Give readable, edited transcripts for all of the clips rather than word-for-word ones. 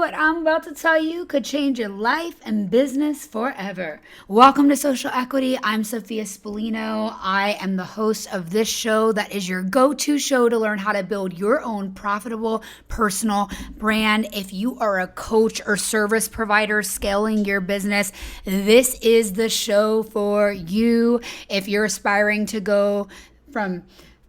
what I'm about to tell you could change your life and business forever. Welcome to Social Equity. I'm Sophia Spallino. I am the host of this show that is your go-to show to learn how to build your own profitable personal brand. If you are a coach or service provider scaling your business, this is the show for you. If you're aspiring to go from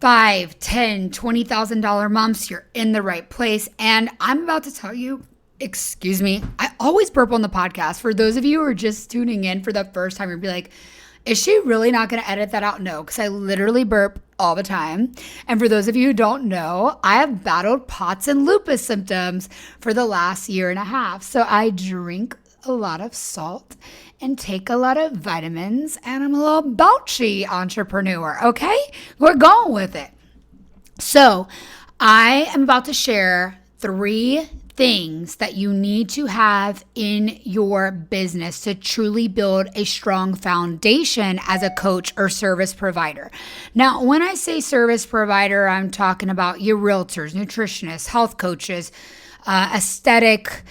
$5, $10, $20,000 months, you're in the right place. And I'm about to tell you, excuse me, I always burp on the podcast. For those of you who are just tuning in for the first time, you'll be like, is she really not going to edit that out? No, because I literally burp all the time. And for those of you who don't know, I have battled POTS and lupus symptoms for the last year and a half. So I drink a lot of salt and take a lot of vitamins, and I'm a little bouchy entrepreneur, okay? We're going with it. So I am about to share 3 things that you need to have in your business to truly build a strong foundation as a coach or service provider. Now, when I say service provider, I'm talking about your realtors, nutritionists, health coaches, aesthetic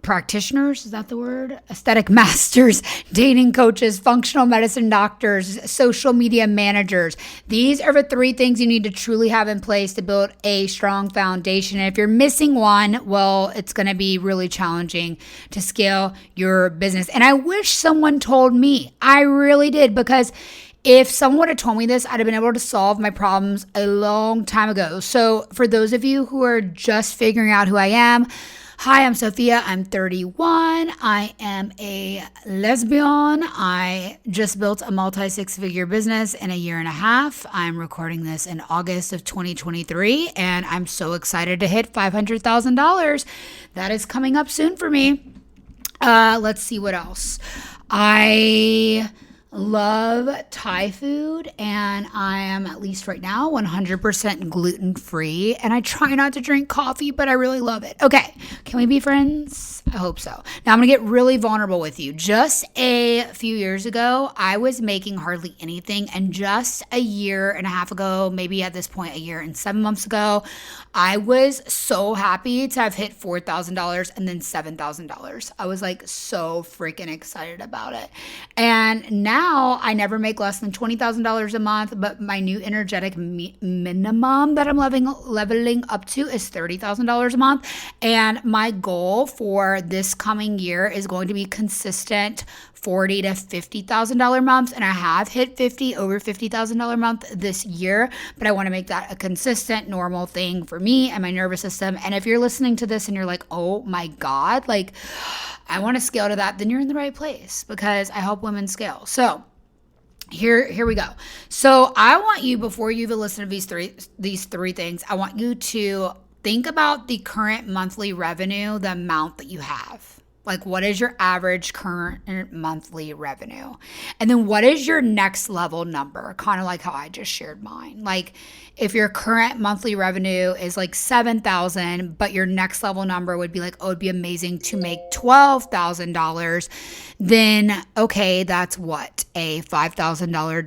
practitioners, is that the word? Aesthetic masters, dating coaches, functional medicine doctors, social media managers. These are the 3 things you need to truly have in place to build a strong foundation. And if you're missing one, well, it's going to be really challenging to scale your business. And I wish someone told me. I really did, because if someone would have told me this, I'd have been able to solve my problems a long time ago. So for those of you who are just figuring out who I am, hi, I'm Sophia. I'm 31. I am a lesbian. I just built a multi-6-figure business in a year and a half. I'm recording this in August of 2023, and I'm so excited to hit $500,000. That is coming up soon for me. Let's see what else. I love Thai food, and I am, at least right now, 100% gluten-free, and I try not to drink coffee, but I really love it. Okay, can we be friends? I hope so. Now I'm gonna get really vulnerable with you. Just a few years ago, I was making hardly anything, and just a year and a half ago, maybe at this point, a year and 7 months ago, I was so happy to have hit $4,000 and then $7,000. I was like so freaking excited about it. And now I never make less than $20,000 a month, but my new energetic minimum that I'm leveling up to is $30,000 a month. And my goal for this coming year is going to be consistent $40,000 to $50,000 months, and I have hit over $50,000 month this year, but I want to make that a consistent, normal thing for me and my nervous system. And if you're listening to this and you're like, oh my God, like I want to scale to that, then you're in the right place, because I help women scale. So here we go. So I want you, before you even listen to these three things, I want you to think about the current monthly revenue, the amount that you have. Like, what is your average current monthly revenue? And then what is your next level number? Kind of like how I just shared mine. Like, if your current monthly revenue is like $7,000, but your next level number would be like, oh, it'd be amazing to make $12,000, then okay, that's what, a $5,000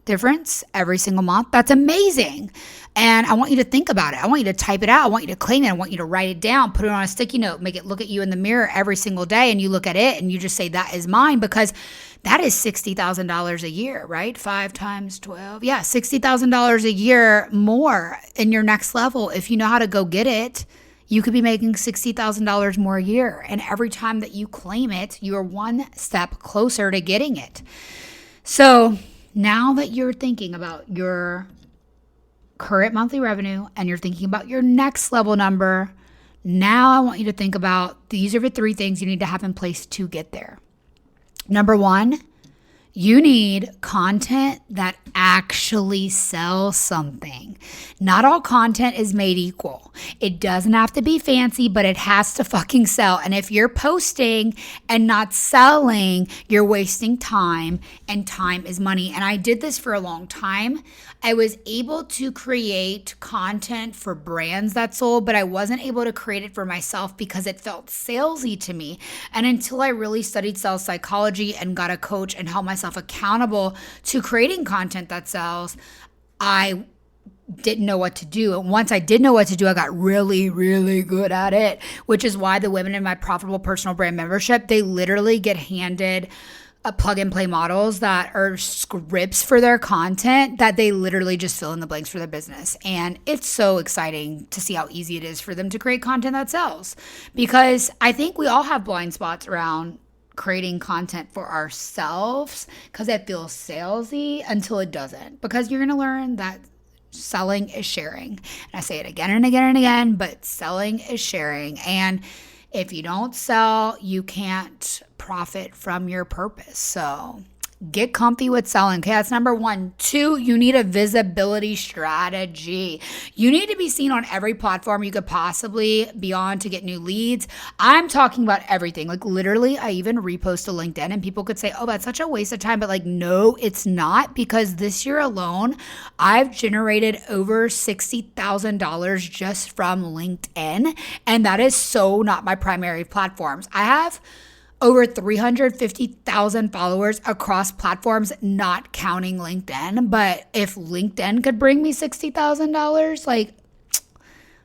difference every single month. That's amazing. And I want you to think about it. I want you to type it out. I want you to claim it. I want you to write it down, put it on a sticky note, make it look at you in the mirror every single day. And you look at it and you just say, that is mine, because that is $60,000 a year, right? 5 times 12. Yeah, $60,000 a year more in your next level. If you know how to go get it, you could be making $60,000 more a year. And every time that you claim it, you are one step closer to getting it. So now that you're thinking about your current monthly revenue and you're thinking about your next level number, now I want you to think about, these are the 3 things you need to have in place to get there. Number 1, you need content that actually sells something. Not all content is made equal. It doesn't have to be fancy, but it has to fucking sell. And if you're posting and not selling, you're wasting time, and time is money. And I did this for a long time. I was able to create content for brands that sold, but I wasn't able to create it for myself because it felt salesy to me. And until I really studied sales psychology and got a coach and held myself accountable to creating content that sells, I didn't know what to do. And once I did know what to do, I got really, really good at it, which is why the women in my profitable personal brand membership, they literally get handed a plug and play models that are scripts for their content that they literally just fill in the blanks for their business. And it's so exciting to see how easy it is for them to create content that sells, because I think we all have blind spots around creating content for ourselves because it feels salesy until it doesn't, because you're going to learn that selling is sharing. And I say it again and again and again, but selling is sharing. And if you don't sell, you can't profit from your purpose. So get comfy with selling. Okay, that's number 1. 2, you need a visibility strategy. You need to be seen on every platform you could possibly be on to get new leads. I'm talking about everything. Like literally, I even repost to LinkedIn and people could say, oh, that's such a waste of time. But like, no, it's not, because this year alone, I've generated over $60,000 just from LinkedIn. And that is so not my primary platforms. I have over 350,000 followers across platforms, not counting LinkedIn. But if LinkedIn could bring me $60,000, like,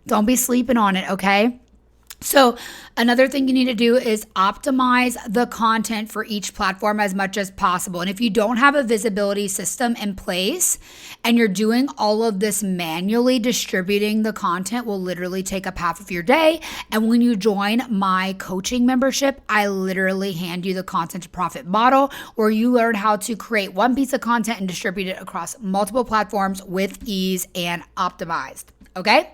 don't be sleeping on it, okay? So another thing you need to do is optimize the content for each platform as much as possible. And if you don't have a visibility system in place and you're doing all of this manually, distributing the content will literally take up half of your day. And when you join my coaching membership, I literally hand you the content to profit model, where you learn how to create one piece of content and distribute it across multiple platforms with ease and optimized. Okay?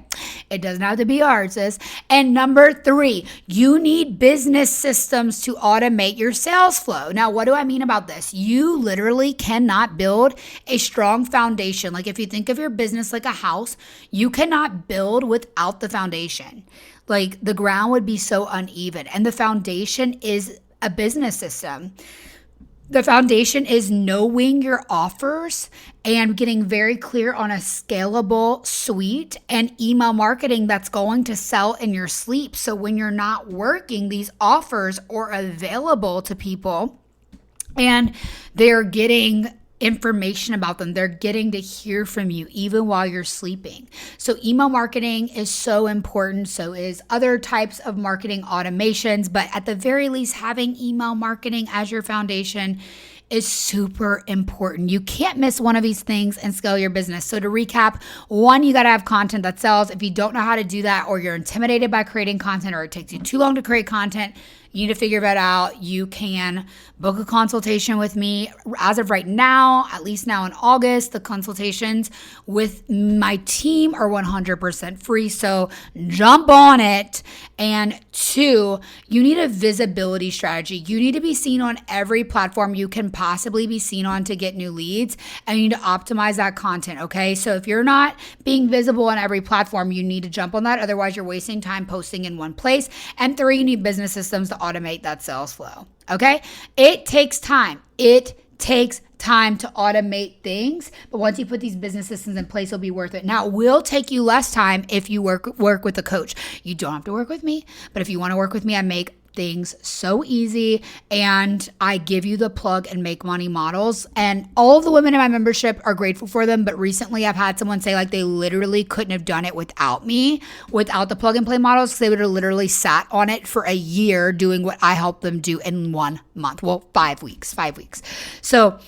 It doesn't have to be hard, sis. And number 3, you need business systems to automate your sales flow. Now, what do I mean about this? You literally cannot build a strong foundation. Like if you think of your business like a house, you cannot build without the foundation. Like the ground would be so uneven. And the foundation is a business system. The foundation is knowing your offers and getting very clear on a scalable suite and email marketing that's going to sell in your sleep. So when you're not working, these offers are available to people and they're getting information about them. They're getting to hear from you even while you're sleeping. So email marketing is so important. So is other types of marketing automations, but at the very least, having email marketing as your foundation is super important. You can't miss one of these things and scale your business. So to recap, 1, you got to have content that sells. If you don't know how to do that, or you're intimidated by creating content, or it takes you too long to create content, you need to figure that out. You can book a consultation with me. As of right now, at least now in August, the consultations with my team are 100% free. So jump on it. And 2, you need a visibility strategy. You need to be seen on every platform you can possibly be seen on to get new leads. And you need to optimize that content, okay? So if you're not being visible on every platform, you need to jump on that. Otherwise, you're wasting time posting in one place. And 3, you need business systems to automate that sales flow, okay? It takes time. It takes time to automate things, but once you put these business systems in place, it'll be worth it. Now, it will take you less time if you work with a coach. You don't have to work with me, but if you want to work with me, I make things so easy and I give you the plug and make money models, and all of the women in my membership are grateful for them. But recently I've had someone say like they literally couldn't have done it without me, without the plug and play models, because they would have literally sat on it for a year doing what I helped them do in 1 month. Well, 5 weeks. So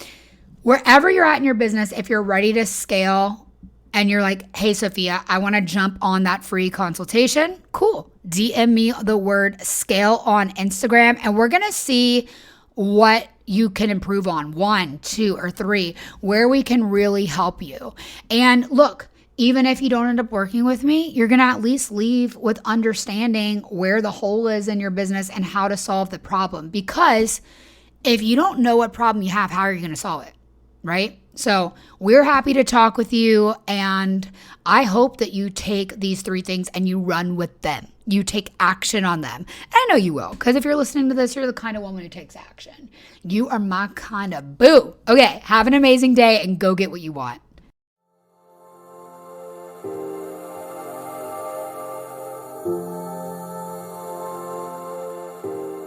wherever you're at in your business, if you're ready to scale and you're like, hey, Sophia, I want to jump on that free consultation, cool. DM me the word scale on Instagram, and we're going to see what you can improve on, 1, 2, or 3, where we can really help you. And look, even if you don't end up working with me, you're going to at least leave with understanding where the hole is in your business and how to solve the problem. Because if you don't know what problem you have, how are you going to solve it? Right? So we're happy to talk with you, and I hope that you take these 3 things and you run with them. You take action on them. And I know you will, because if you're listening to this, you're the kind of woman who takes action. You are my kind of boo. Okay, have an amazing day and go get what you want.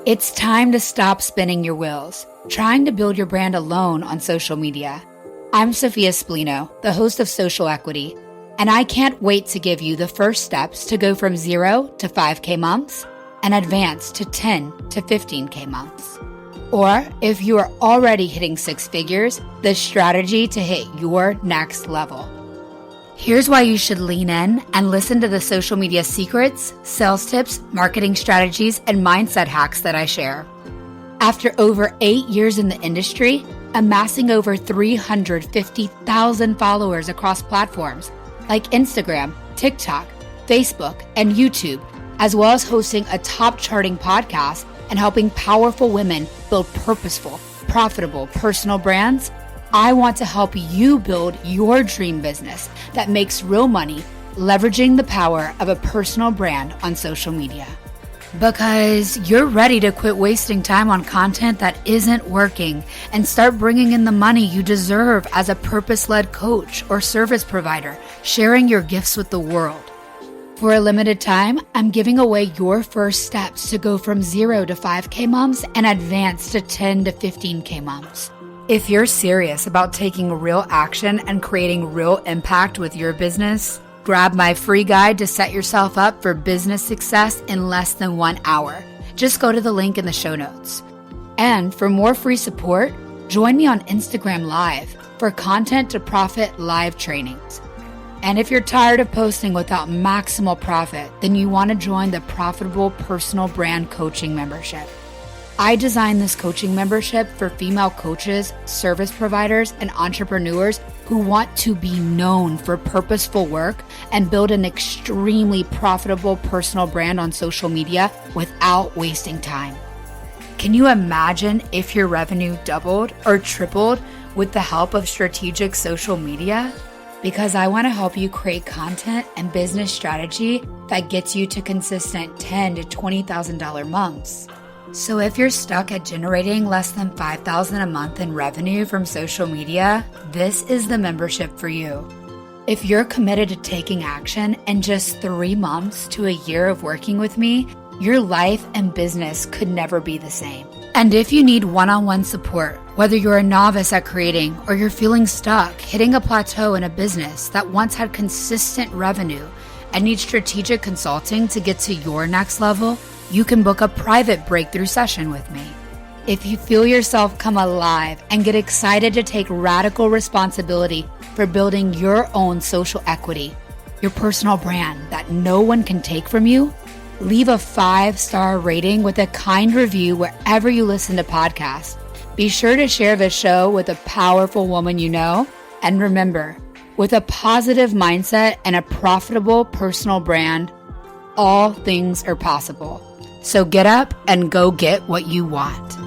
It's time to stop spinning your wheels, trying to build your brand alone on social media. I'm Sophia Spallino, the host of Social Equity, And I can't wait to give you the first steps to go from 0 to 5K months and advance to 10 to 15K months. Or if you are already hitting 6 figures, the strategy to hit your next level. Here's why you should lean in and listen to the social media secrets, sales tips, marketing strategies, and mindset hacks that I share. After over 8 years in the industry, amassing over 350,000 followers across platforms like Instagram, TikTok, Facebook, and YouTube, as well as hosting a top charting podcast and helping powerful women build purposeful, profitable personal brands, I want to help you build your dream business that makes real money, leveraging the power of a personal brand on social media. Because you're ready to quit wasting time on content that isn't working and start bringing in the money you deserve as a purpose-led coach or service provider, sharing your gifts with the world. For a limited time, I'm giving away your first steps to go from 0 to 5K moms and advance to 10 to 15K moms. If you're serious about taking real action and creating real impact with your business, grab my free guide to set yourself up for business success in less than 1 hour. Just go to the link in the show notes. And for more free support, join me on Instagram Live for Content to Profit live trainings. And if you're tired of posting without maximal profit, then you want to join the Profitable Personal Brand Coaching Membership. I designed this coaching membership for female coaches, service providers, and entrepreneurs who want to be known for purposeful work and build an extremely profitable personal brand on social media without wasting time. Can you imagine if your revenue doubled or tripled with the help of strategic social media? Because I want to help you create content and business strategy that gets you to consistent $10,000 to $20,000 months. So if you're stuck at generating less than $5,000 a month in revenue from social media, this is the membership for you. If you're committed to taking action in just 3 months to a year of working with me, your life and business could never be the same. And if you need one-on-one support, whether you're a novice at creating or you're feeling stuck, hitting a plateau in a business that once had consistent revenue and needs strategic consulting to get to your next level, you can book a private breakthrough session with me. If you feel yourself come alive and get excited to take radical responsibility for building your own social equity, your personal brand that no one can take from you, leave a 5-star rating with a kind review wherever you listen to podcasts. Be sure to share the show with a powerful woman you know. And remember, with a positive mindset and a profitable personal brand, all things are possible. So get up and go get what you want.